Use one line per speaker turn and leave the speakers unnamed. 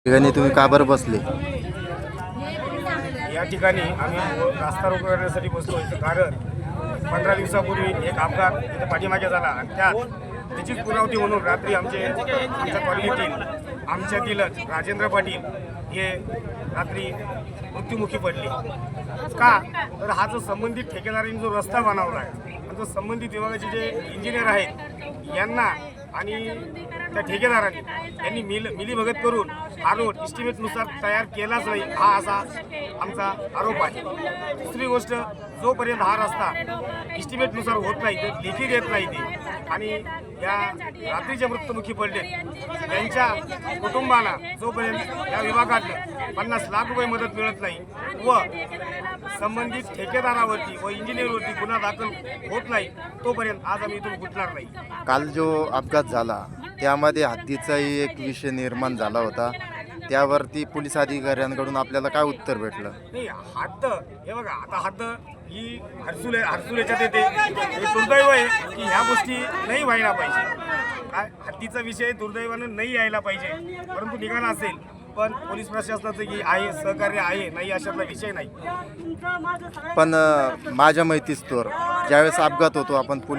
ठिकाणी तुम्ही का बरं बसले?
या ठिकाणी आम्ही रास्ता रोको करण्यासाठी बसलो. कारण 15 दिवसापूर्वी एक अपघात इथे पाठीमागे झाला आणि त्याचीच पुरावती म्हणून रात्री आमच्या कॉलनीतील आमच्यातीलच राजेंद्र पाटील हे रात्री मृत्युमुखी पडले. का तर हा जो संबंधित ठेकेदारांनी जो रस्ता बनवला आहे आणि जो संबंधित विभागाचे जे इंजिनियर आहेत यांना आणि त्या ठेकेदारांनी यांनी मिलीभगत करून हा रोड इस्टिमेटनुसार तयार केलाच नाही, हा असा आमचा आरोप आहे. दुसरी गोष्ट, जोपर्यंत हा रस्ता इस्टिमेटनुसार होत नाही, ते लेखी देत नाही ते आणि या रात्रीचे मृत्युमुखी पडले त्यांच्या कुटुंबाला जोपर्यंत या विभागातनं 50 लाख रुपये मदत मिळत नाही व संबंधित ठेकेदारावरती व इंजिनियरवरती गुन्हा दाखल होत नाही तोपर्यंत आज आम्ही इथून उठणार नाही.
काल जो अपघात झाला त्यामध्ये हद्दीचाही एक विषय निर्माण झाला होता, त्यावरती पोलीस अधिकाऱ्यांकडून आपल्याला काय उत्तर भेटलं?
नाही, हद्द हे बघा, आता हद्द ही हरसूल याच्यात येते. हे दुर्दैव आहे की ह्या गोष्टी नाही व्हायला पाहिजे. काय हद्दीचा विषय दुर्दैवानं नाही यायला पाहिजे, परंतु निघाला असेल. पण पोलीस प्रशासनाचं की आहे सहकार्य आहे, नाही अशातला विषय नाही.
पण माझ्या माहितीस्तोवर ज्यावेळेस अपघात होतो आपण